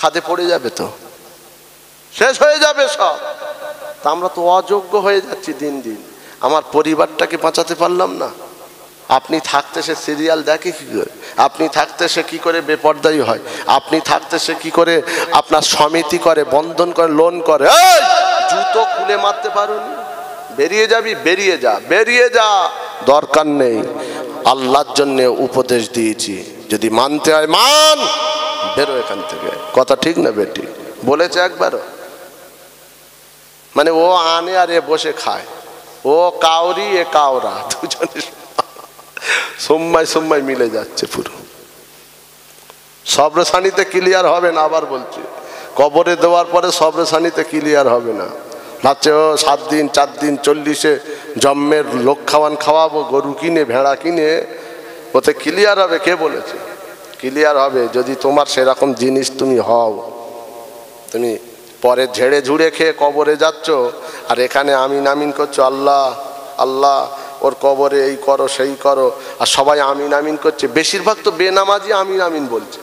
খাদে পড়ে যাবে, তো শেষ হয়ে যাবে সব। তা আমরা তো অযোগ্য হয়ে যাচ্ছি দিন দিন। আমার পরিবারটাকে বাঁচাতে পারলাম না। আপনি থাকতে সে সিরিয়াল দেখে কি করে, আপনি থাকতে সে কি করে বেপরদায়ী হয়, আপনি থাকতে সে কি করে আপনার সমিতি করে, বন্ধন করে, লোন করে। জুতো খুলে মারতে পারুন, বেরিয়ে যাবি, বেরিয়ে যা, বেরিয়ে যা, দরকার নেই। আল্লাহর জন্য উপদেশ দিয়েছি, যদি মানতে হয় মান, বেরো এখান থেকে। কথা ঠিক না বেটি? বলেছে একবারও? মানে ও আনে আর এ বসে খায়, ও কাউরি এ কাউরা, দুজনে সোম্মাই মিলে যাচ্ছে পুরো। সবরেসানিতে ক্লিয়ার হবে না, আবার বলছি, কবরে দেওয়ার পরে সবরেসানিতে ক্লিয়ার হবে না। ভাবছে ও 7 দিন 4 দিন 40-এ জন্মের লোক খাওয়াবো, গরু কিনে, ভেড়া কিনে, ওতে ক্লিয়ার হবে? কে বলেছে? ক্লিয়ার হবে যদি তোমার সেরকম জিনিস তুমি হও। তুমি পরে ঝেড়ে ঝুড়ে খেয়ে কবরে যাচ্ছ, আর এখানে আমিন আমিন করছো, আল্লাহ আল্লাহ ওর কবরে এই করো সেই করো, আর সবাই আমিন আমিন করছে। বেশিরভাগ তো বেনামাজি আমিন আমিন বলছে।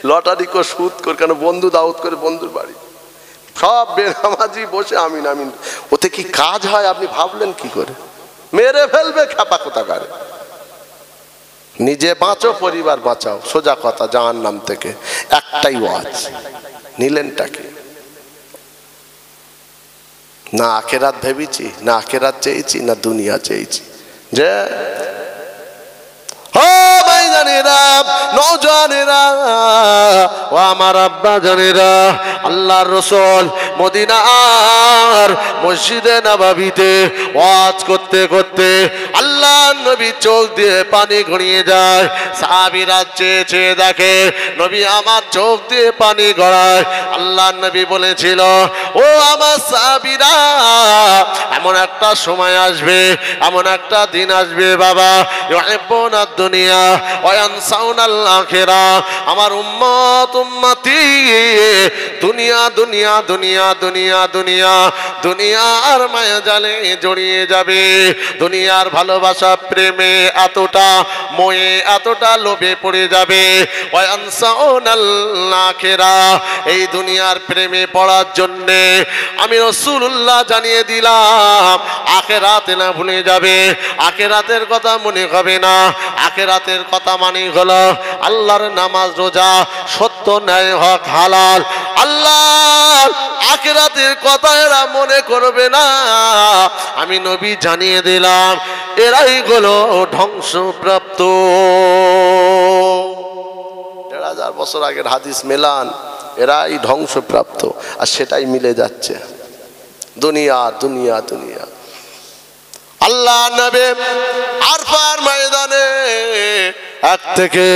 লটারি কর, সুদ কর, কেন বন্ধু দাওয়াত করে বন্ধুর বাড়ি, সব বেনামাজি বসে আমিন আমিন। ওতে কি কাজ হয় আপনি ভাবলেন কি করে? মেরে ফেলবে খেপা কোথাকারে। নিজে বাঁচো, পরিবার বাঁচাও, সোজা কথা, জাহান্নাম থেকে। একটাই ওয়াজ, নিলেনটাকে না আখেরাত ভেবেছি, না আখেরাত চেয়েছি, না দুনিয়া চেয়েছি। যে ও ভাই জানেরা, নওজওয়ানেরা, ও আমার আব্বা জানেরা, আল্লাহর রাসূল মদিনার মসজিদে নববীতে ওয়াজ করতে করতে আল্লাহর নবী চোখ দিয়ে পানি গড়িয়ে যায়। সাহাবীরা চেয়ে চেয়ে দেখে নবী আমার চোখ দিয়ে পানি গড়ায়। আল্লাহর নবী বলেছিল, ও আমার সাহাবীরা, এমন একটা সময় আসবে, এমন একটা দিন আসবে বাবা, ইউহিব্বুনা দুনিয়া ওয়া ইয়ানসাউনাল আখিরাহ। আমার উম্মত উম্মতি দুনিয়া দুনিয়া দুনিয়া দুনিয়া দুনিয়া দুনিয়ার মায়া জালে জড়িয়ে যাবে। দুনিয়ার ভালোবাসা প্রেমে এতটা মোহে এতটা লোভে পড়ে যাবে, ওয়া ইয়ানসাউনাল আখিরাহ। এই দুনিয়ার প্রেমে পড়ার জন্যে আমি রাসূলুল্লাহ জানিয়ে দিলাম, আখিরাতে না ভুলে যাবে, আখিরাতের কথা মনে হবে না। আখিরাতের কথা মানে হলো আল্লাহর নামাজ, রোজা, সত্য, ন্যায়, হক, হালাল। আল্লাহ আখিরাতের কথা এরা মনে করবে না। আমি নবী জানিয়ে দিলাম, এরাই হলো ধ্বংসপ্রাপ্ত। ১,৫০০ বছর আগের হাদিস মেলান, এরাই ধ্বংসপ্রাপ্ত, আর সেটাই মিলে যাচ্ছে। দুনিয়া দুনিয়া দুনিয়া। আল্লাহ নবী আরফার ময়দানে 1 থেকে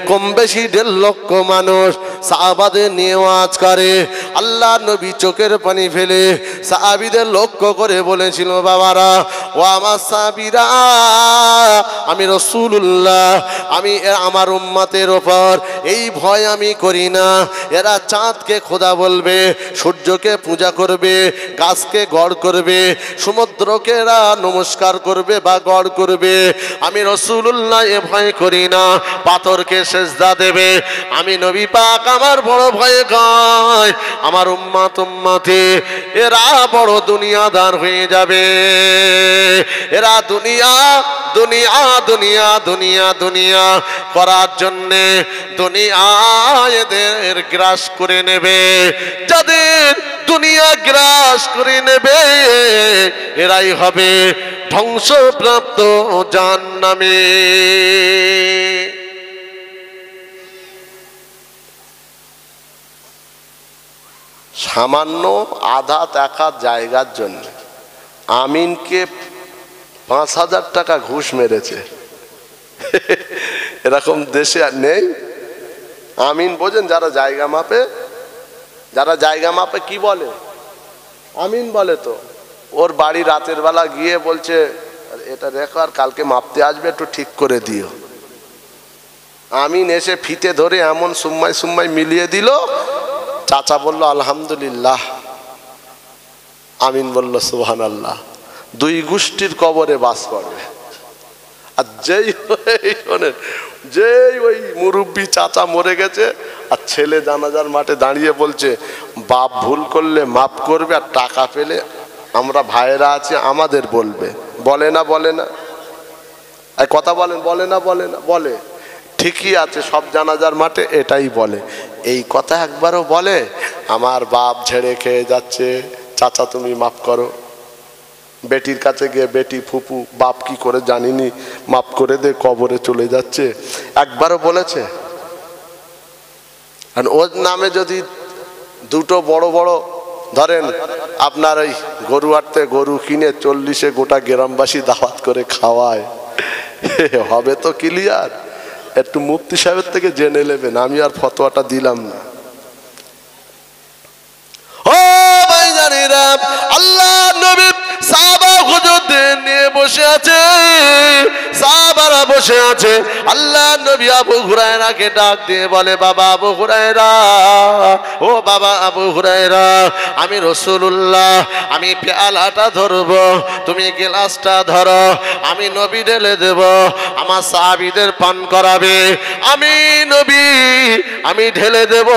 কম বেশি 1.5 লক্ষ মানুষ সাহাবাদের নিয়ে ওয়াজ করে। আল্লাহ নবী চোখের পানি ফেলে সাহাবীদের লক্ষ্য করে বলেছিল, বাবারা, ও আমার সাহাবীরা, আমি রাসূলুল্লাহ, আমি আমার উম্মতের ওপর এই ভয় আমি করি না। এরা চাঁদকে খোদা বলবে, সূর্যকে পূজা করবে, গাছকে গড় করবে, সমুদ্রকে এরা নমস্কার করবে বা গড় করবে। আমি রাসূলুল্লাহ এ ভয় করি না। পাথরকে সেজদা দেবে। আমি নবী পাক আমার বড় ভয়ে গায়, আমার উম্মত উম্মতি এরা বড় দুনিয়াদার হয়ে যাবে। এরা দুনিয়া দুনিয়া দুনিয়া দুনিয়া দুনিয়া করার জন্যে দুনিয়া এদের গ্রাস করে নেবে। যাদের দুনিয়া গ্রাস করে নেবে এরাই হবে ধ্বংসপ্রাপ্ত জাহান্নামী। সামান্য আধা টাকা জায়গার জন্য আমিনকে 5,000 টাকা ঘুষ মেরেছে। এরকম দেশে আর নেই। আমিন বোঝেন? যারা জায়গা মাপে, যারা জায়গা মাপে কি বলে? আমিন বলে। তো ওর বাড়ি রাতের বেলা গিয়ে বলছে, এটা রেখো, আর কালকে মাপতে আসবে, একটু ঠিক করে দিও। আমিন এসে ফিতে ধরে এমন সুম্মাই সুম্মাই মিলিয়ে দিল। চাচা বলল আলহামদুলিল্লাহ, আমিন বলল সুবহানাল্লাহ। 2 গোষ্ঠীর কবরে বাস করবে। আর যেই শোনেন, যেই ওই মুরব্বী চাচা মরে গেছে আর ছেলে জানাজার মাঠে দাঁড়িয়ে বলছে বাপ ভুল করলে মাফ করবে, আর টাকা পেলে আমরা ভাইয়েরা আছি আমাদের বলবে। বলে না বলে না? কথা বলেন, বলে না বলে না? বলে। ঠিকই আছে, সব জানাজার মাঠে এটাই বলে। এই কথা একবারও বলে আমার বাপ ঝেড়ে খেয়ে যাচ্ছে, চাচা তুমি মাফ করো? বেটির কাছে গিয়ে বেটি ফুপু বাপ কি করে জানিনি মাফ করে দে, কবরে চলে যাচ্ছে, একবারও বলেছে? আর ওর নামে যদি দুটো বড় বড় ধরেন আপনার ওই গরু আটতে গরু কিনে 40-এ গোটা গ্রামবাসী দাওয়াত করে খাওয়ায়, হবে তো ক্লিয়ার? একটু মুফতি সাহেবের থেকে জেনে নেবেন, আমি আর ফতোয়াটা দিলাম না। ও ভাইজানেরা, আল্লাহ নবী সাহাবা হুজুরদের নিয়ে বসে আছে, সাহাবারা বসে আছে। আল্লাহ নবী আবু হুরায়রাকে ডাক দিয়ে বলে, বাবা আবু হুরায়রা, ও বাবা আবু হুরায়রা, আমি রাসূলুল্লাহ, আমি পেয়ালাটা ধরবো, তুমি গ্লাসটা ধরো, আমি নবী ঢেলে দেব, আমার সাহাবীদের পান করাবে। আমি নবী, আমি ঢেলে দেব,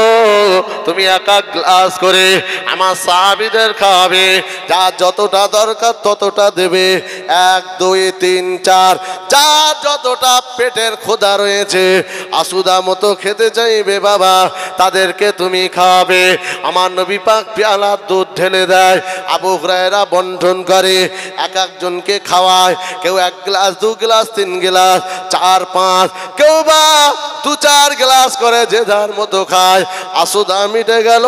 তুমি এক এক গ্লাস করে আমার সাহাবীদের খাওয়াবে, যা যতটা দরকার ততটা দেবে। 1 2 3 4, যার যতটা পেটের ক্ষুধা রয়েছে আসুদা মতো খেতে চাইবে বাবা, তাদেরকে তুমি খাওয়াবে। আমার নবী পাক পেয়ালার দুধ ঢেলে দেয়, আবু হুরায়রা বন্টন করে, এক একজনকে খাওয়ায়। কেউ 1 গ্লাস 2 গ্লাস 3 গ্লাস 4 5, কেউ বা 2-4 গ্লাস করে, যে যার মতো খায়। আসুদা মিটে গেল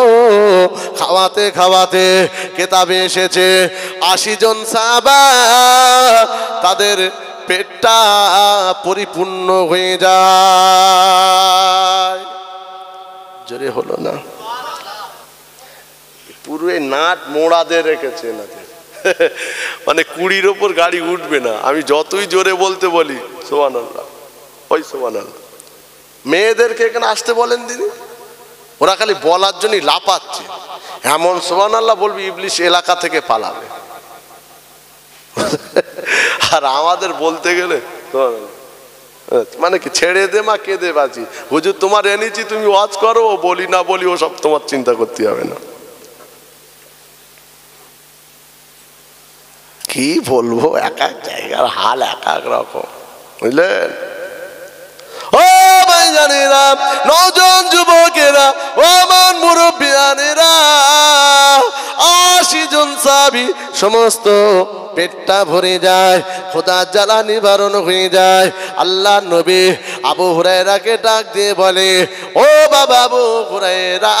খাওয়াতে খাওয়াতে। কেতাবে এসেছে 80 জন সাহাবা তাদের পেটটা পরিপূর্ণ হয়ে যায়। জোরে হলো না? পুরো নাট মোড়াদের রেখেছে এনাদের, মানে 20-র ওপর গাড়ি উঠবে না। আমি যতই জোরে বলতে বলি সুবহানাল্লাহ, ওই সুবহানাল্লাহ। মেয়েদেরকে এখানে আসতে বলেন দিদি, ওরা খালি বলার জন্যই লাপাচ্ছে। এমন সুবহানাল্লাহ বলবি ইবলিশ এলাকা থেকে পালাবে। আর আমাদের বলতে গেলে মানে কি, ছেড়ে দে মা, কেঁদে বাঁচি, হুজুর তোমার এনেছি তুমি ওয়াজ করো, বলি না বলি ও সব তোমার চিন্তা করতে হবে না। কি বলবো, এক এক জায়গার হাল এক এক রকম, বুঝলেন? ও ভাইজানেরা, নওজোয়ান যুবকেরা, ও আমার মুরব্বিয়ানেরা, 80 জন সাহাবী সমস্ত পেটটা ভরে যায়, খোদার জ্বালা নিবারণ হয়ে যায়। আল্লাহ নবী আবু হুরায়রাকে ডাক দিয়ে বলে, ও বাবা আবু হুরায়রা,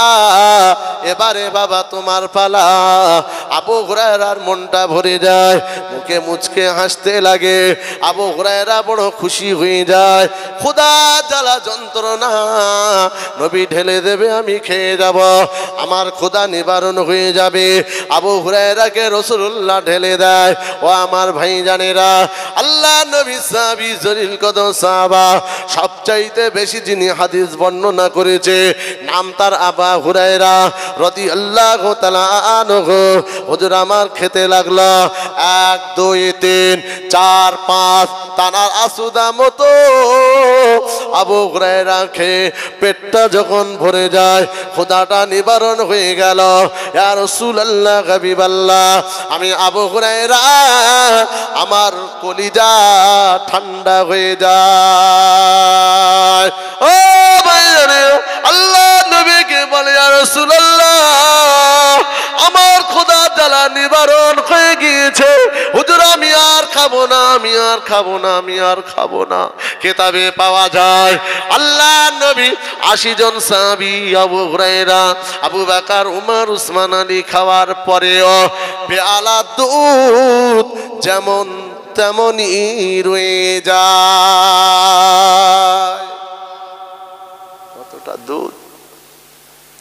এবারে বাবা তোমার পালা। আবু হুরায়রার মনটা ভরে যায়, মুখে মুচকে হাসতে লাগে। আবু হুরায়রা বড় খুশি হয়ে যায়। খোদার জ্বালা যন্ত্রণা নবী ঢেলে দেবে, আমি খেয়ে যাব, আমার খোদা নিবারণ হয়ে যাবে। আবু হুরায়রাকে রাসূলুল্লাহ ঢেলে দেয়। ও আমার ভাইজানেরা, আল্লাহ নবী সাহাবী জলিল কদর সাহাবা, সবচাইতে বেশি যিনি হাদিস বর্ণনা করেছে নাম তার আবু হুরায়রা রাদিয়াল্লাহু তাআলা আনহু। হুজুর আমার খেতে লাগলো 1 2 3 4 5 তানার আসুদা মতো। আবু হুরায়রা খেয়ে পেটটা যখন ভরে যায়, খোদাটা নিবারণ হয়ে গেল। ইয়া রাসূলুল্লাহ, হাবিবাল্লাহ, আমি আবু হুরায়রা, আমার কলিজা ঠান্ডা হয়ে যায়। ও ভাইরে, আল্লাহ নবীকে বলে, ইয়া রাসূলুল্লাহ, আমার খোদা জ্বালা নিবারণ হয়ে গিয়েছে, হুজুর আমি আর খাবো না, আমি আর খাবো না, আমি আর খাবো না। কিতাবে পাওয়া যায় আল্লাহ নবী 80 জন সাহাবী, আবু হুরায়রা, আবু বকর, উমর, উসমান, আলী খাওয়ার পরেও পেয়ালা দুধ যেমন তেমনই রয়ে যায়। যতটা দুধ,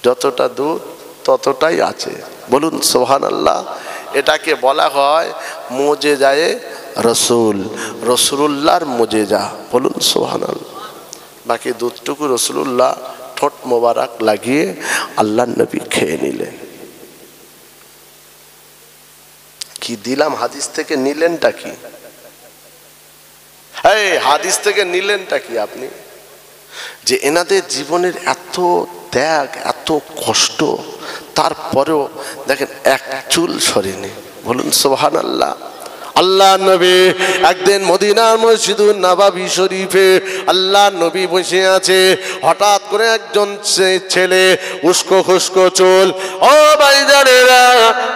যতটা দুধ ততটাই আছে। বলুন সুবহানাল্লাহ। এটাকে বলা হয় মুজিজায়ে রসুল, রসুলুল্লাহর মুজিজা। বলুন সুবহানাল্লাহ। বাকি দুধটুকু রসুলুল্লাহ ঠোঁট মোবারক লাগিয়ে আল্লাহ নবী খেয়ে নিলেন। কি দিলাম হাদিস থেকে, নিলেনটা কি? এই হাদিস থেকে নিলেনটা কি আপনি? যে এনাদের জীবনের এত ত্যাগ, এত কষ্ট, তারপরেও দেখেন এক চুল সরেনি। বলুন সুবহানাল্লাহ। আল্লাহ নবী একদিন মদিনার মসজিদুন নববী শরীফে আল্লাহ নবী বসে আছে, হঠাৎ করে একজন ছেলে উস্কো খুস্কো চুল, ও ভাইজানেরা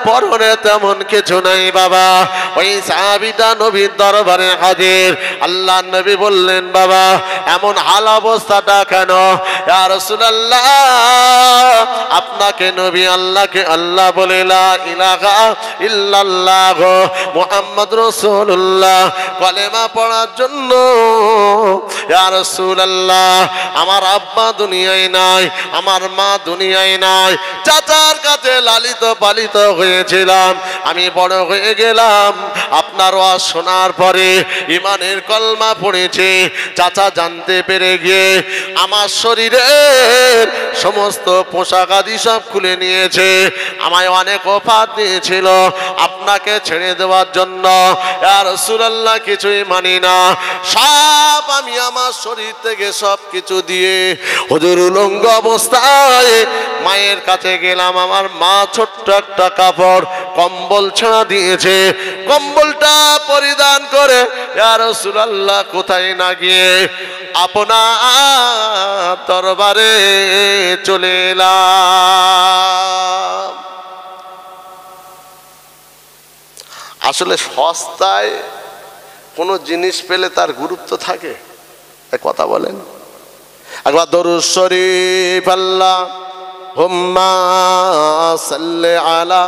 পরনে তেমন কিছু নাই বাবা, ওই সাহাবীটা নবীর দরবারে হাজির। আল্লাহ নবী বললেন, বাবা এমন হাল অবস্থাটা কেন? ইয়া রাসূলুল্লাহ, আপনাকে নবী আল্লাহকে আল্লাহ বলে লা ইলাহা ইল্লাল্লাহ মুহাম্মদ রাসূলুল্লাহ কালেমা পড়ার জন্য। ইয়া রাসূলুল্লাহ, আমার আব্বা দুনিয়ায় নাই, আমার মা দুনিয়ায় নাই, চাচার কাছে লালিত পালিত হয়েছিলাম, আমি বড় হয়ে গেলাম, আপনার ওয়াজ শোনার পরে ঈমানের কলমা পড়েছে। চাচা জানতে পেরে গিয়ে আমার শরীরের সমস্ত পোশাক আদি সব খুলে নিয়েছে, আমায় অনেক অফার দিয়েছিল আপনাকে ছেড়ে দেওয়ার জন্য। ইয়া রাসূলুল্লাহ, কিছুই মানি না, সব আমি আমার শরীর থেকে সব কিছু দিয়ে হুজুর উলঙ্গ অবস্থায় মায়ের কাছে গেলাম। আমার মা ছোট্ট একটা কাপড় কম্বল ছেড়া দিয়েছে, কম্বলটা পরিধান করে ইয়া রাসূলুল্লাহ কোথায় না গিয়ে আপনার দরবারে চলে এলাম। আসলে সস্তায় কোনো জিনিস পেলে তার গুরুত্ব থাকে, কথা বলেন। একবার দরুদ শরীফ আল্লাহুম্মা সাল্লি আলা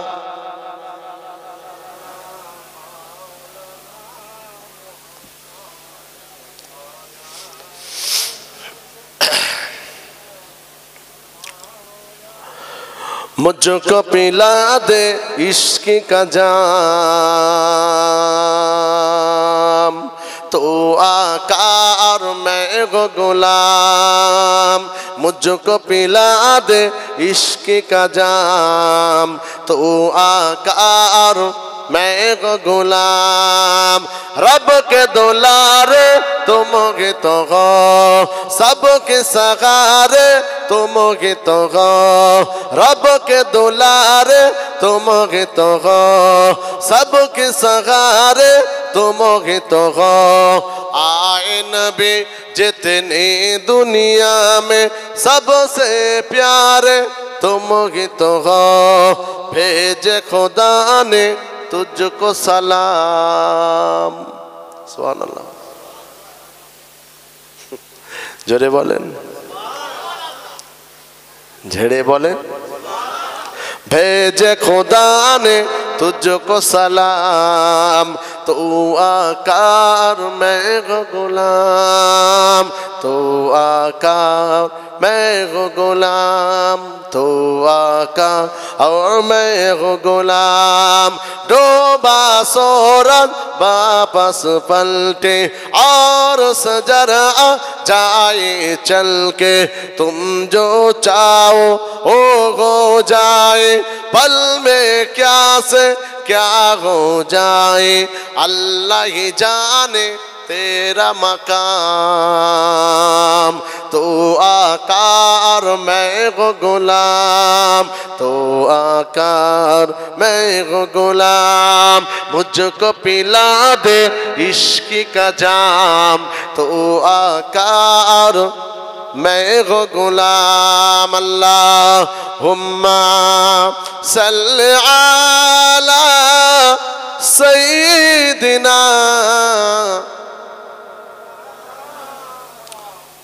मुझको पिला दे इश्क का जाम, तो आका और मैं गो गुलाम। मुझको पिला दे इश्क का जाम, तो आका और मैं गो गुलाम। रब के दुलारे तुम गे तो गो, सबके सगारे तुम गे तो गो, रब के दुलारे तुम गे तो गो, सबके सगारे तुम गे तो गो। आए नबी जितने दुनिया में सबसे प्यारे तुम गे तो गो, भेजे खुदा ने तुझको सलाम। सुभान अल्लाह, जोरे बोलें, झेड़े बोलें। भेजे खुदा ने तुझको सलाम, तो आकार मैं गुलाम, तो आकार मैं गुलाम, तो आका और मैं गुलाम। डूबा सूरज वापस पलटे और सजरा जाए चल के, तुम जो चाहो ओ हो जाए, पल में क्या से क्या हो जाए, अल्लाह ही जाने तेरा मकाम। तो आकार मैं गुलाम, तो आकार मैं गुलाम। मुझको पिला दे इश्क का जाम, तो आकार मैं गुलाम। अल्लाहुम्मा सल्ली अला सय्यिदिना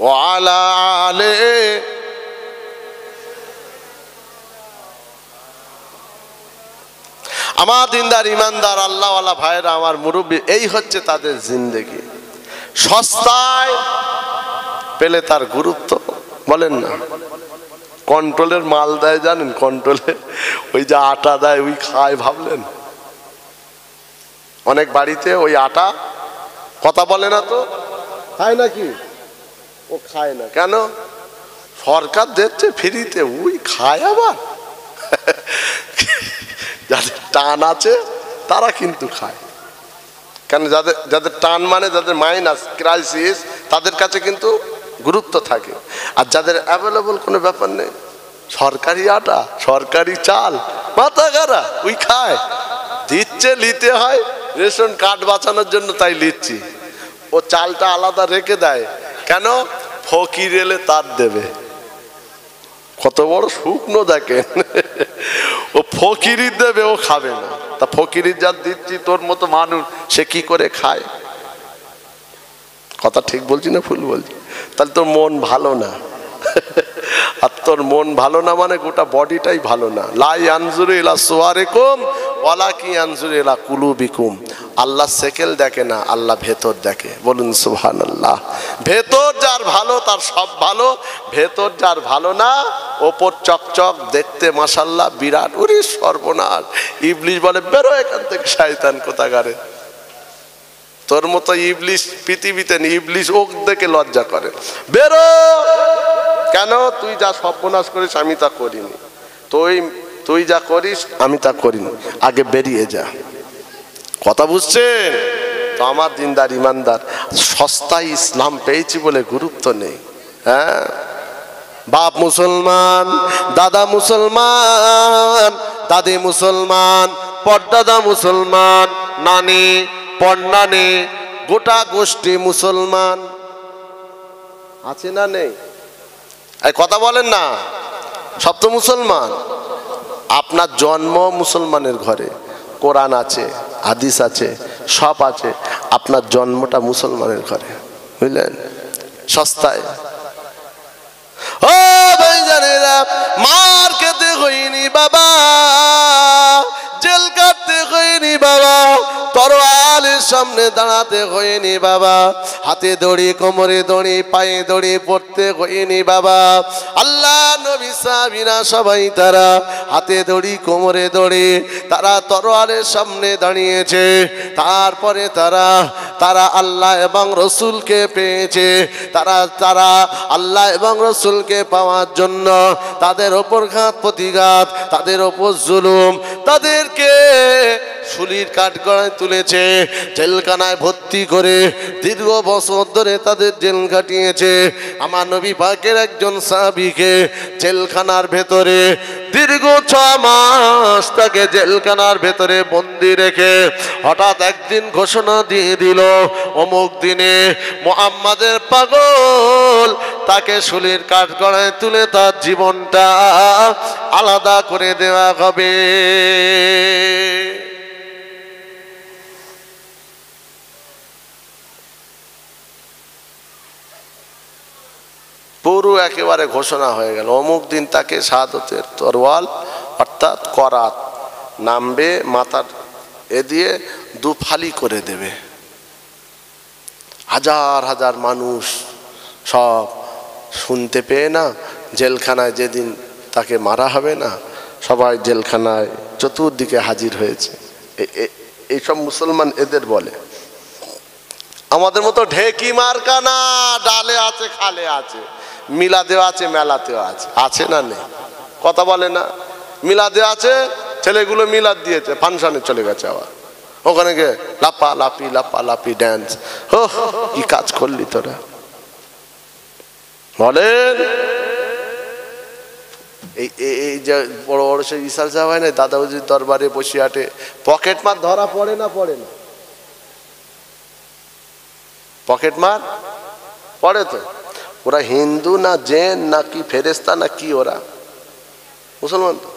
ওয়ালা আলে। আমার দিনদার ইমানদার আল্লাহওয়ালা ভাইরা, আমার মুরব্বী, এই হচ্ছে তাদের জিন্দেগি। সস্তায় পেলে তার গুরুত্ব বলেন না। কন্ট্রোলের মাল দেয় জানেন, কন্ট্রোলে ওই যে আটা দেয় ওই খায়, ভাবলেন? অনেক বাড়িতে ওই আটা কথা বলে না তো, খায় নাকি? ও খায় না কেন? সরকার দিচ্ছে ফ্রিতে, ওই খায়। আবার যাদের টান আছে তারা কিন্তু খায়। কেন যাদের যাদের টান মানে যাদের মাইনাস ক্রাইসিস তাদের কাছে কিন্তু গুরুত্ব থাকে, আর যাদের অ্যাভেলেবল কোনো ব্যাপার নেই, সরকারি আটা সরকারি চাল মাথা খারা ওই খায়, দিচ্ছে নিতে হয় রেশন কার্ড বাঁচানোর জন্য তাই নিচ্ছি, ও চালটা আলাদা রেখে দেয় কেন, ফকির এলে তার দেবে। কত বড় শুকনো দেখেন, ও ফকিরি দেবে ও খাবে না, তা ফকিরি যার দিচ্ছি তোর মতো মানুষ সে কি করে খায়? কথা ঠিক বলছি না ভুল বলছি? তাহলে তোর মন ভালো না, আর তোর মন ভালো না মানে গোটা বডিটাই ভালো না। লাই আনজুরু ইলা সুওয়ারিকুম ওয়ালাকি আনজুরু ইলা কুলুবিকুম। আল্লাহ সেকেল দেখে না, আল্লাহ ভেতর দেখে। বলুন সুবহানাল্লাহ। ভেতর যার ভালো তার সব ভালো, ভেতর যার ভালো না ওপর চকচক দেখতে মাশাআল্লাহ বিরাট, ওরে সর্বনাশ। ইবলিশ বলে বেরো এখান থেকে শয়তান কোথাকারে, তোর মতো ইবলিশ পৃথিবীতে নেই, ইবলিশ ওক দেখে লজ্জা করে, বেরো। কেন? তুই যা সর্বনাশ করিস আমি তা করিনি, তুই যা করিস আমি তা করিনি, আগে বেরিয়ে যা। কথা বুঝছেন তো? আমার দিনদার ইমানদার সস্তায় ইসলাম পেয়েছি বলে গুরুত্ব নেই। হ্যাঁ, বাপ মুসলমান, দাদা মুসলমান, দাদি মুসলমান, পরদাদা মুসলমান, নানি পরনানি গোটা গোষ্ঠী মুসলমান আছে না নেই? এই কথা বলেন না, সব তো মুসলমান। আপনার জন্ম মুসলমানের ঘরে, কোরআন আছে, হাদিস আছে, সব আছে, আপনার জন্মটা মুসলমানের ঘরে, বুঝলেন? সস্তায় ও ভাইজানেরা, মার খেতে হয়নি বাবা, জেল কাটতে হয়নি বাবা, তরোয়ালের সামনে দাঁড়াতে হয়নি বাবা, হাতে দড়ি কোমরে দড়ি পায়ে দড়ি পড়তে হয়নি বাবা। আল্লাহ নবী সাহাবীরা সবাই তারা হাতে দড়ি কোমরে দড়ি তারা তরোয়ালের সামনে দাঁড়িয়েছে, তারপরে তারা আল্লাহ এবং রসুলকে পেয়েছে। তারা আল্লাহ এবং রসুলকে পাওয়ার জন্য তাদের ওপর ঘাত প্রতিঘাত, তাদের ওপর জুলুম, তাদেরকে শুলির কাঠগড়ায় তুলেছে, জেলখানায় ভর্তি করে দীর্ঘ বছর ধরে তাদের জেল কাটিয়েছে। আমার নবী পাকের একজন সাহাবীকে জেলখানার ভেতরে দীর্ঘ 6 মাস তাকে জেলখানার ভেতরে বন্দি রেখে হঠাৎ একদিন ঘোষণা দিয়ে দিল, অমুক দিনে মুহাম্মাদের পাগল তাকে শুলির কাঠগড়ায় তুলে তার জীবনটা আলাদা করে দেওয়া হবে। পুরো একেবারে ঘোষণা হয়ে গেল, অমুক দিন তাকে শাহাদতের তরোয়াল অর্থাৎ করাত নামবে, মাথার এ দিয়ে 2 ফালি করে দেবে। হাজার হাজার মানুষ সব শুনতে পেয়ে না, জেলখানায় যেদিন তাকে মারা হবে না, সবাই জেলখানায় চতুর্দিকে হাজির হয়েছে। এইসব মুসলমান এদের বলে। আমাদের মতো ঢেকি মার্কা না, ডালে আছে খালে আছে, মিলাদেও আছে মেলাতেও আছে, আছে না নেই? কথা বলে না? মিলাদে আছে, ছেলেগুলো মিলাদ দিয়েছে, ফাংশনে চলে গেছে, আবার ওখানে গিয়ে লাপালাপি ড্যান্স। ও কি কাজ করলি তোরা বলেন? এই যে বড় বড় সে ইসাল সাহেব হয় না, দাদাবুজির দরবারে বসে আটে, পকেট মার ধরা পড়ে না? পড়ে না? পকেট মার পড়ে তো। ওরা হিন্দু না জেন না কি ফেরেস্তা না কি? ওরা মুসলমান তো।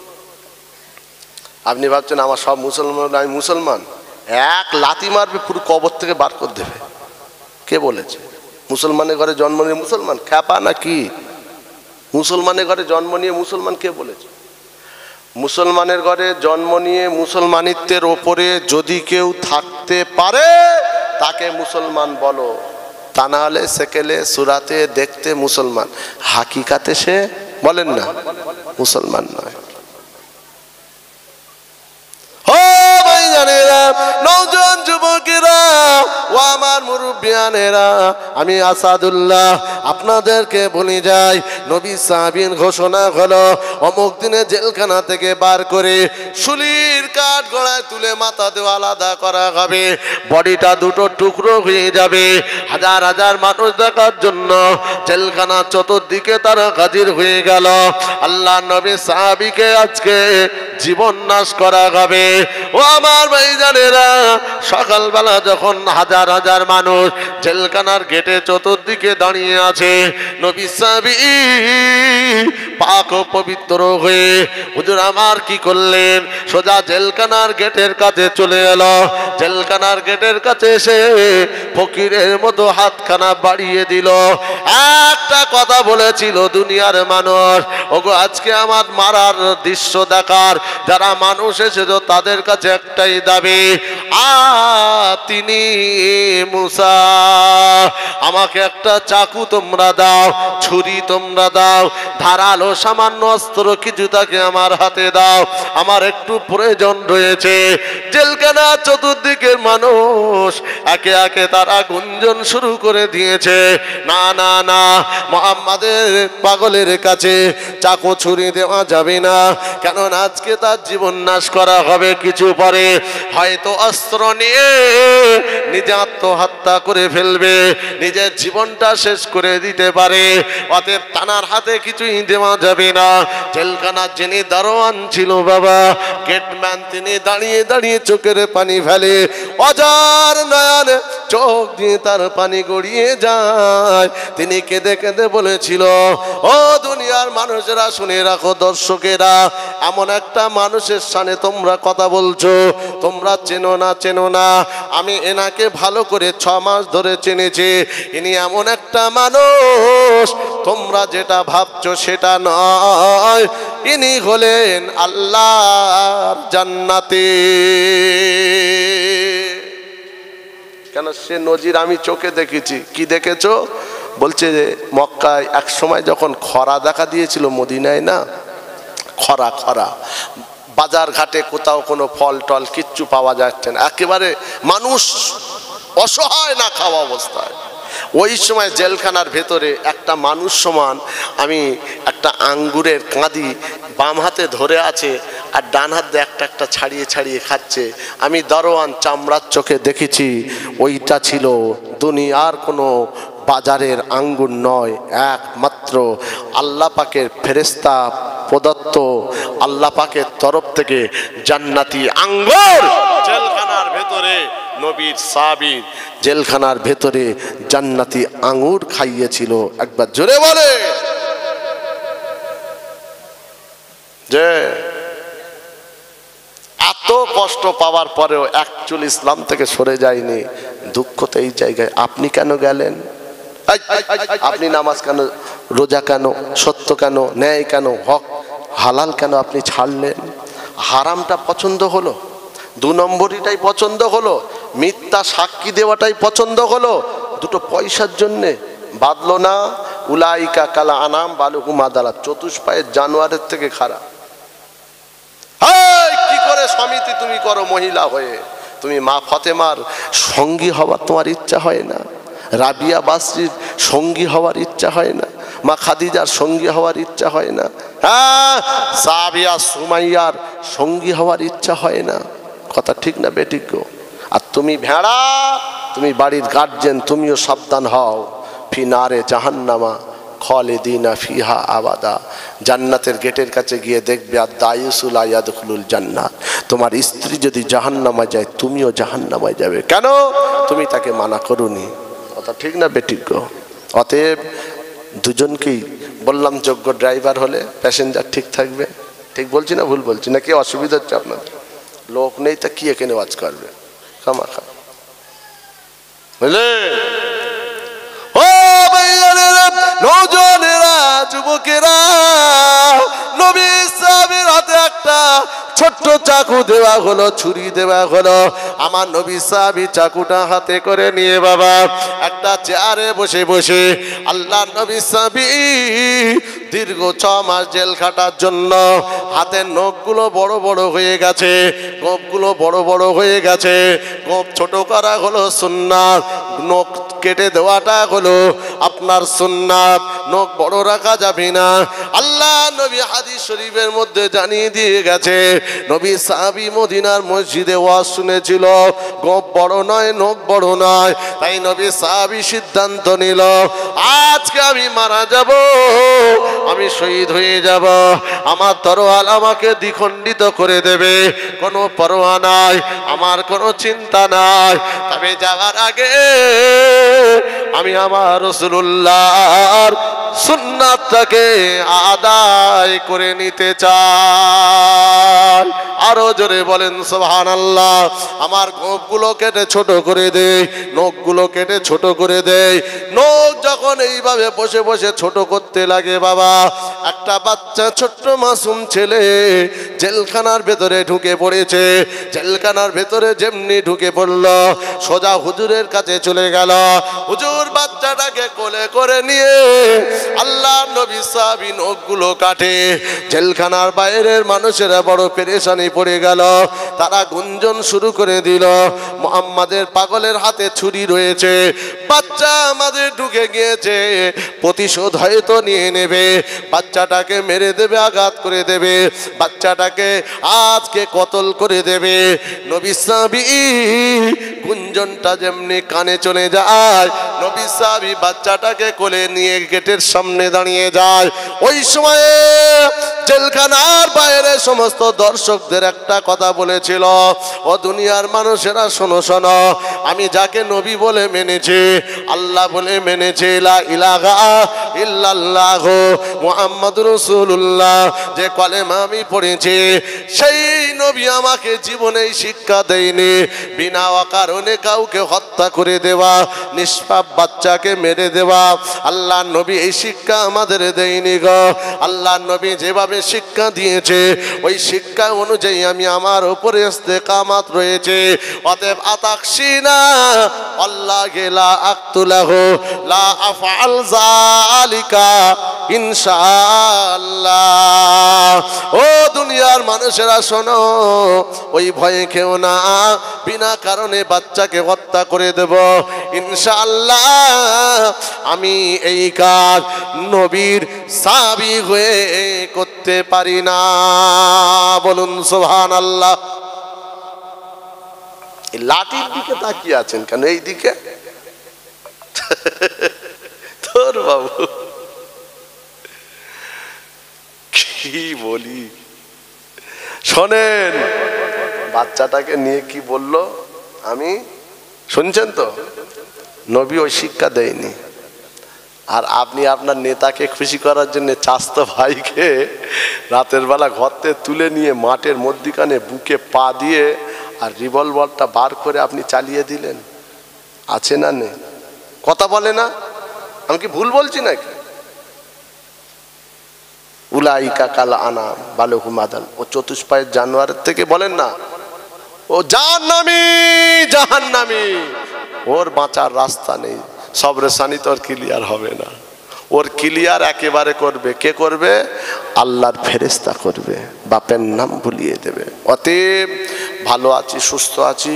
আপনি ভাবছেন আমার সব মুসলমান, আমি মুসলমান? এক লাথি মারবে পুরো কবর থেকে বার করে দেবে। কে বলেছে? মুসলমানের ঘরে জন্ম নিয়ে মুসলমান? খ্যাপা না কি? মুসলমানের ঘরে জন্ম নিয়ে মুসলমান কে বলেছে? মুসলমানের ঘরে জন্ম নিয়ে মুসলমানিত্বের ওপরে যদি কেউ থাকতে পারে তাকে মুসলমান বলো, তা না হলে সেকেলে সুরাতে দেখতে মুসলমান, হাকিকাতে সে বলেন না মুসলমান নয়। ও ভাইজানেরা, নওজোয়ান যুবকেরা, ও আমার মুরব্বিয়ানেরা, আমি আসাদুল্লাহ আপনাদেরকে বলে যাই, নবী সাহাবীর ঘোষণা হলো অমুক দিনে জেলখানা থেকে বার করে শুলির কাঠ গড়ায় তুলে মাথা দিয়ে আলাদা করা হবে, বডিটা দুটো টুকরো হয়ে যাবে। হাজার হাজার মানুষ দেখার জন্য জেলখানা চতুর্দিকে তারা হাজির হয়ে গেল। আল্লাহ নবী সাহাবীকে আজকে জীবন নাশ করা হবে। ও আমার ভাইজানেরা, সকালবেলা যখন হাজার হাজার মানুষ জেলখানার গেটে চতুর্দিকে দাঁড়িয়ে আছে, নবী সাহাবী পাক ও পবিত্র হয়ে হুজুর আমার কি করলেন, সোজা জেলখানার গেটের কাছে চলে এলো। জেলখানার গেটের কাছে এসে ফকিরের মতো হাতখানা বাড়িয়ে দিল। একটা কথা বলেছিল দুনিয়ার মানুষ, ওগো আজকে আমার মারার দৃশ্য দেখার যারা মানুষ এসেছে তাদের কাছে একটাই দাবি, তিনি মুসা, আমাকে একটা চাকু তোমরা দাও, ছুরি তোমরা দাও, ধারালো সামান্য অস্ত্র কিছু তাকে আমার হাতে দাও, আমার একটু প্রয়োজন রয়েছে। জেলখানা চতুর্দিকের মানুষ একে একে তারা গুঞ্জন শুরু করে দিয়েছে, না না না, মুহাম্মাদের পাগলের কাছে চাকু ছুরি দেওয়া যাবে না, কেননা আজকে তার জীবন নাশ করা হবে। কিছু পরে হয়তো অস্ত্র নিয়ে নিজে আত্মহত্যা করে ফেলবে, নিজের জীবনটা শেষ করে দিতে পারে। অতএব তানার হাতে কিছুই দেওয়া যাবে না। জেলখানার যিনি দারোয়ান ছিল বাবা, গেটম্যান, তিনি দাঁড়িয়ে দাঁড়িয়ে চোখের পানি ফেলে, অজার নয়নে চোখ দিয়ে তার পানি গড়িয়ে যায়। তিনি কেঁদে কেঁদে বলেছিল, ও দুনিয়ার মানুষেরা শুনে রাখো, দর্শকেরা, এমন একটা মানুষের সামনে তোমরা কথা বলছো, তোমরা চেনো না চেনো না, আমি এনাকে ভালো করে 6 মাস ধরে চিনেছি। ইনি এমন একটা মানুষ, তোমরা যেটা ভাবছো সেটা নয়, ইনি হলেন আল্লাহর জান্নাতে। কেন সে নজির আমি চোখে দেখেছি। কি দেখেছো? বলছে যে মক্কায় এক সময় যখন খরা দেখা দিয়েছিল, মদিনায় না, খরা খরা, বাজার ঘাটে কোথাও কোনো ফল টল কিচ্ছু পাওয়া যাচ্ছে না, একেবারে মানুষ অসহায় না খাওয়া অবস্থায়। ওই সময় জেলখানার ভেতরে একটা মানুষ সমান আমি একটা আঙ্গুরের কাঁদি বাম হাতে ধরে আছে আর ডান হাত দিয়ে একটা একটা ছাড়িয়ে ছাড়িয়ে খাচ্ছে। আমি দারোয়ান চামড়ার চোখে দেখেছি, ওইটা ছিল দুনিয়ার কোনো বাজারের আঙ্গুর নয়, একমাত্র আল্লাহ পাকের ফেরেশতা প্রদত্ত, আল্লাহ পাকের তরফ থেকে জান্নাতি আঙ্গুর। জেলখানার ভেতরে নবীর সাহাবীর জেলখানার ভেতরে জান্নাতি আঙ্গুর খাইয়েছিল। একবার জোরে বলে যে এত কষ্ট পাওয়ার পরেও একচুল ইসলাম থেকে সরে যায়নি। দুঃখ তো এই জায়গায়, আপনি কেন গেলেন? আপনি নামাজ কেন, রোজা কেন, সত্য কেন, ন্যায় কেন, হক হালাল কেন আপনি ছাড়লেন? হারামটা পছন্দ হলো, 2 নম্বরটাই পছন্দ হলো, মিথ্যা সাক্ষী দেওয়াটাই পছন্দ হলো, দুটো পয়সার জন্যে বাদলো না। উলাইকা কালা আনাম বালুহুম আদালাত, চতুষ্পায়ের জানোয়ারের থেকে খারাপ। কি করে সমিতি তুমি করো মহিলা হয়ে? তুমি মা ফাতেমার সঙ্গী হওয়ার তোমার ইচ্ছা হয় না? রাবিয়া বাসরির সঙ্গী হওয়ার ইচ্ছা হয় না? মা খাদিজার সঙ্গী হওয়ার ইচ্ছা হয় না? হ্যাঁ, সাবিয়া সুমাইয়ার সঙ্গী হওয়ার ইচ্ছা হয় না? কথা ঠিক না বেঠিক গো? আর তুমি ভেড়া, তুমি বাড়ির গার্জেন, তুমিও সাবধান হও। ফিনারে জাহান্নামা খালিদিনা ফিহা আবাদা, জান্নাতের গেটের কাছে গিয়ে দেখবে আর দায়ুসুল আয়াদখুলুল জান্নাত, তোমার স্ত্রী যদি জাহান্নামায় যায় তুমিও জাহান্নামায় যাবে। কেন? তুমি তাকে মানা করোনি। কথা ঠিক না বেঠিক গো? অতএব দুজনকেই বললাম, যোগ্য ড্রাইভার হলে প্যাসেঞ্জার ঠিক থাকবে। ঠিক বলছি না ভুল বলছি? নাকি অসুবিধা হচ্ছে আপনার? লোক নেই তা কি এখানে ওয়াজ করবে খামাখা, বুঝলে? ও ভাইয়ারা, নওজোয়ানেরা, যুবকেরা, নবী সাহাবীর হাতে একটা ছোট্ট চাকু দেওয়া হলো, ছুরি দেওয়া হলো। আমার নবী সাহাবী চাকুটা হাতে করে নিয়ে বাবা একটা চেয়ারে বসে বসে আল্লাহ নবী সাহাবী দীর্ঘ 6 মাস জেল খাটার জন্য হাতের নখগুলো বড় বড় হয়ে গেছে, গোঁফগুলো বড় বড় হয়ে গেছে। গোঁফ ছোট করা হলো সুন্নাত, নখ কেটে দেওয়াটা হলো আপনার সুন্নাত, নখ বড় রাখা যাবে না। আল্লাহ নবী হাদিস শরীফের মধ্যে জানিয়ে দিয়ে গেছে, নবী সাহাবী মদিনার মসজিদে ওয়াজ শুনেছিল, গোঁফ বড় নয়, নখ বড় নয়। তাই নবী সাহাবী সিদ্ধান্ত নিল, আজকে আমি মারা যাব, আমি শহীদ হয়ে যাব, আমার তরোয়াল আমাকে দ্বিখণ্ডিত করে দেবে, কোনো পরোয়া নাই, আমার কোনো চিন্তা নাই। তবে যাওয়ার আগে আমি আমার রাসূলুল্লাহর সুন্নাতটাকে আদায় করে নিতে চাই। আরো জোরে বলেন সুবহানাল্লাহ। আমার গোঁফগুলো কেটে ছোট করে দেয়, নখগুলো কেটে ছোট করে দেয়। নখ যখন এইভাবে বসে বসে ছোট করতে লাগে বাবা, একটা বাচ্চা ছোট্ট মাসুম ছেলে জেলখানার ভেতরে ঢুকে পড়েছে। জেলখানার ভেতরে যেমনি ঢুকে পড়ল, সোজা হুজুরের কাছে চলে গেল। হুজুর বাচ্চাটাকে কোলে করে নিয়ে আল্লাহ নবী সাহাবী নখগুলো কাটে। জেলখানার বাইরের মানুষেরা বড় পেরেশানি পড়ে গেল। তারা গুঞ্জন শুরু করে দিল, মুহাম্মাদের পাগলের হাতে ছুরি রয়েছে, বাচ্চা আমাদের ঢুকে গিয়েছে, প্রতিশোধ হয়তো নিয়ে নেবে, বাচ্চাটাকে মেরে দেবে, আঘাত করে দেবে, বাচ্চাটাকে আজকে কতল করে দেবে। নবী সাহাবী গুঞ্জনটা যেমনি কানে চলে যায়, নবী সাহাবী বাচ্চাটাকে কোলে নিয়ে গেটের সামনে দাঁড়িয়ে যায়। ওই সময়ে জেলখানার বাইরে সমস্ত দর্শকদের একটা কথা বলেছিল, ও দুনিয়ার মানুষেরা শোনো শোনো, আমি যাকে নবী বলে মেনেছি, আল্লাহ বলে মেনেছি, লা ইলাহা ইল্লাল্লাহ মুহাম্মাদুর রাসূলুল্লাহ, যে কলেমা আমি পড়েছি, সেই নবী আমাকে জীবনেই শিক্ষা দেয়নি বিনা কারণে কাউকে হত্যা করে দেওয়া, নিষ্পাপ বাচ্চাকে মেরে দেওয়া। আল্লাহ নবী এই শিক্ষা আমাদের দেয়নি গো। আল্লাহ নবী যেভাবে শিক্ষা দিয়েছে ওই শিক্ষা অনুযায়ী আমি আমার উপরে ইস্তেকামাত রয়েছে। অতএব আতাকশিনা আল্লাহ গেলা আক্তুলাহু লা আফআল যালিকা ইনশাআল্লাহ। ও দুনিয়ার মানুষেরা শোনো, ওই ভয়ে কেউ না, বিনা কারণে বাচ্চাকে হত্যা করে দেব ইনশাআল্লাহ। আমি এই কাজ নবীর সাহাবী হয়ে করতে পারি না, বলুন সুবহানাল্লাহ। এই লাঠির দিকে তাকিয়ে আছেন কেন? এই দিকে তোর বাবু কি বলি শোনেন, বাচ্চাটাকে নিয়ে কি বলল আমি শুনছেন তো? নবী ওই শিক্ষা দেয়নি। আর আপনি আপনার নেতাকে খুশি করার জন্য চাস্তো ভাইকে রাতের বেলা ঘর থেকে তুলে নিয়ে মাঠের মধ্যিখানে বুকে পা দিয়ে আর রিভলভারটা বার করে আপনি চালিয়ে দিলেন, আছে না নেই? কথা বলে না? আমি কি ভুল বলছি নাকি? উলাইকা কাল আনাম বালহুম আদাল, ও চতুষ্পায়ের জানোয়ারের থেকে বলেন না, ও জাহান্নামী জাহান্নামী, ওর বাঁচার রাস্তা নেই। সবরেসানি তোর ক্লিয়ার হবে না, ওর ক্লিয়ার একেবারে করবে কে করবে? আল্লাহর ফেরেশতা করবে, বাপের নাম ভুলিয়ে দেবে। অতএব ভালো আছি, সুস্থ আছি,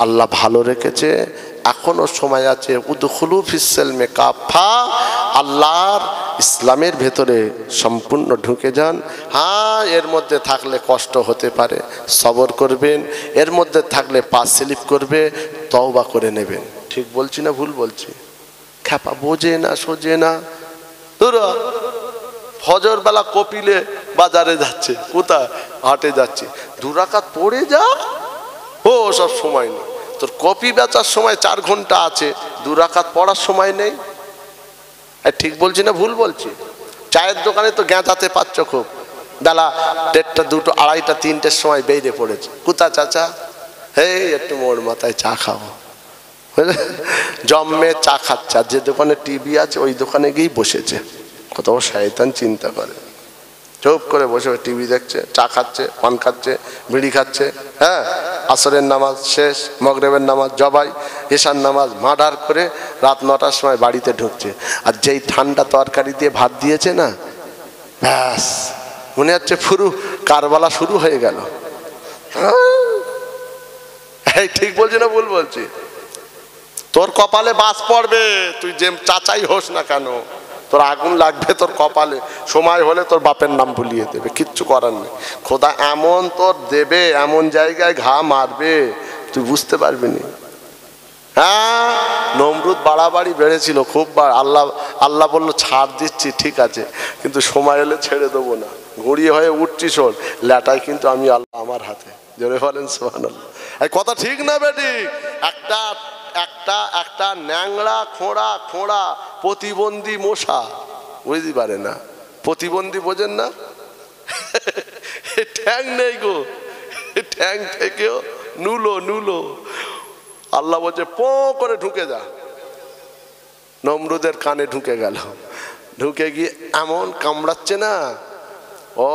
আল্লাহ ভালো রেখেছে, এখনো সময় আছে। উদখুলু ফিসসিলমি কাফা, আল্লাহর ইসলামের ভেতরে সম্পূর্ণ ঢুকে যান। হ্যাঁ, এর মধ্যে থাকলে কষ্ট হতে পারে, সবর করবেন, এর মধ্যে থাকলে পা স্লিপ করবে, তওবা করে নেবেন। ঠিক বলছি না ভুল বলছি? খ্যাপা বোঝে না, সোজে না। তোরা ফজর বেলা কপিলে বাজারে যাচ্ছে, কোথায় হাটে যাচ্ছে, 2 রাকাত পড়ে যা, ও সব সময় নেই। তোর কপি বেচার সময় 4 ঘন্টা আছে, 2 রাকাত পড়ার সময় নেই। ঠিক বলছি না ভুল বলছি? চায়ের দোকানে তো গেঁজাতে পারছ খুব, বেলা 1টা 2টো 2:30টা 3টের সময় বেরিয়ে পড়েছে, কোথা চাচা? হেই একটু মোর মাথায় চা খাবো, জম্মে চা খাচ্ছে। আর যে দোকানে টিভি আছে ওই দোকানে গিয়েই বসেছে। কত শয়তান চিন্তা করে। চুপ করে বসে টিভি দেখছে, চা খাচ্ছে, পান খাচ্ছে, বিড়ি খাচ্ছে। হ্যাঁ, আসরের নামাজ শেষ, মগরিবের নামাজ জবাই, এশার নামাজ মার্ডার করে রাত 9টার সময় বাড়িতে ঢুকছে। আর যেই ঠান্ডা তরকারি দিয়ে ভাত দিয়েছে না, ব্যাস মনে হচ্ছে পুরো কারবালা শুরু হয়ে গেল। এই ঠিক বলছি না ভুল বলছি? তোর কপালে বাস পড়বে, তুই যে চাচাই হোস না কেন, তোর আগুন লাগবে তোর কপালে। সময় হলে তোর বাপের নাম ভুলিয়ে দেবে, কিচ্ছু করার নেই। খোদা এমন তোর দেবে, এমন জায়গায় ঘা মারবে তুই বুঝতে পারবি না। হ্যাঁ, নমরুদ বাড়াবাড়ি বেড়েছিল খুব। আল্লাহ বললো ছাড় দিচ্ছি, ঠিক আছে, কিন্তু সময় এলে ছেড়ে দেবো না। ঘুরিয়ে হয়ে উঠছি শোন, ল্যাটাই কিন্তু আমি আল্লাহ আমার হাতে। জোরে বলেন সুবহানাল্লাহ। এই কথা ঠিক না বেটি? একটা একটা একটা ন্যাংড়া খোঁড়া খোঁড়া প্রতিবন্ধী মশা, বুঝতে পারে না। প্রতিবন্ধী বোঝেন না? ঠ্যাং নেই গো, ঠ্যাং থেকেও নুলো নুলো। আল্লাহ বলছে পো করে ঢুকে যা। নমরুদের কানে ঢুকে গেল, ঢুকে গিয়ে এমন কামড়াচ্ছে না, ও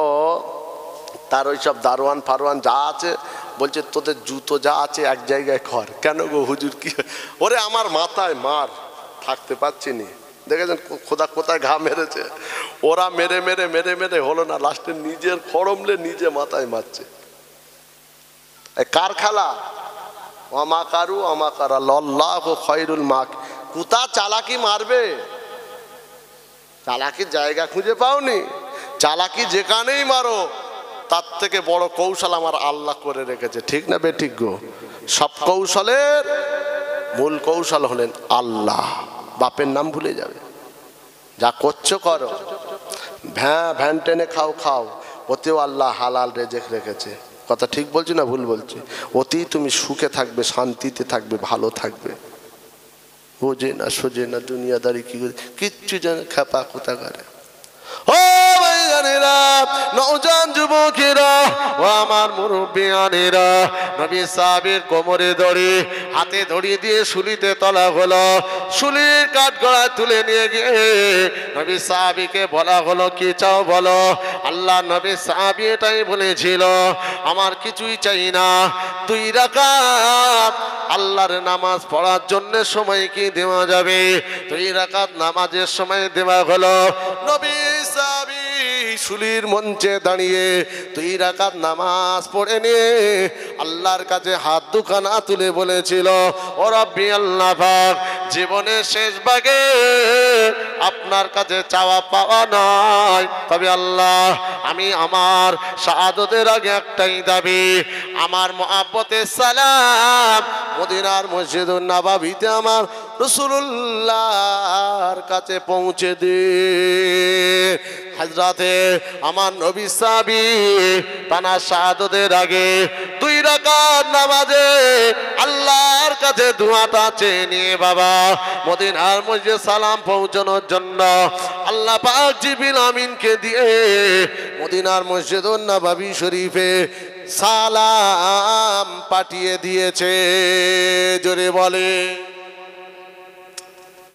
তার ওই সব দারোয়ান ফারোয়ান যা আছে বলছে তোদের জুতো যা আছে এক জায়গায় কর। কেন গো হুজুর কি? ওরে আমার মাথায় মার, থাকতে পারছি নি। দেখেছেন খোদা কোথায় ঘা মেরেছে? ওরা মেরে মেরে মেরে মেরে হলো না, লাস্টে নিজের খড়মলে নিজে মাথায় মারছে। কার খেলা? অমাকারু অমাকারা লল্লাহু খায়রুল মাক। কুতা চালাকি মারবে, চালাকির জায়গা খুঁজে পাওনি। চালাকি যেখানেই মারো, তার থেকে বড় কৌশল আমার আল্লাহ করে রেখেছে। ঠিক না বেঠিক গো? সব কৌশলের মূল কৌশল হলেন আল্লাহ। বাপের নাম ভুলে যাবে, যা করছো করো, ভ্যান টেনে খাও খাও, ওতেও আল্লাহ হালাল রেজেক রেখেছে। কথা ঠিক বলছি না ভুল বলছি? অতি তুমি সুখে থাকবে, শান্তিতে থাকবে, ভালো থাকবে। বোঝে না সোজে না দুনিয়াদারি কি কিচ্ছু জানে, খেপা কোথা করে। ও ভাইজানেরা, নওজোয়ান যুবকেরা, ও আমার মুরব্বিয়ানেরা, নবী সাহাবীর কোমরে দড়ি, হাতে দড়ি দিয়ে শুলিতে তলা হলো। শুলির কাঠ গড়ায় তুলে নিয়ে গিয়ে নবী সাহাবীকে বলা হলো কি চাও বলো। আল্লাহ নবী সাহাবী এটাই বলেছিল, আমার কিছুই চাই না, 2 রাকাত আল্লাহর নামাজ পড়ার জন্য সময় কি দেওয়া যাবে? 2 রাকাত নামাজের সময় দেওয়া হলো। নবী সাহাবী শুলির মঞ্চে দাঁড়িয়ে 2 রাকাত নামাজ পড়ে নিয়ে আল্লাহর কাছে হাত দুখানা তুলে বলেছিল, ও রব্বি আল্লাহ পাক, জীবনের শেষ ভাগে আপনার কাছে চাওয়া পাওয়া নয়, তবে আল্লাহ আমি আমার শাহাদাতের আগে একটাই দাবি, আমার মুহাব্বতের সালাম মদিনার মসজিদুন নববীতে আমার রাসূলুল্লাহর কাছে পৌঁছে দে। হযরতে আমার নবী সাহাবী টানা শাহাদাতের আগে 2 রাকাত নামাজে আল্লাহর কাছে দুআটা চেয়ে নিয়ে বাবা মদিনার মসজিদে সালাম পৌঁছানোর জন্য আল্লাহ পাক জিবরিল আমিনকে দিয়ে মদিনার মসজিদুন নববী শরীফে সালাম পাঠিয়ে দিয়েছে। জোরে বলে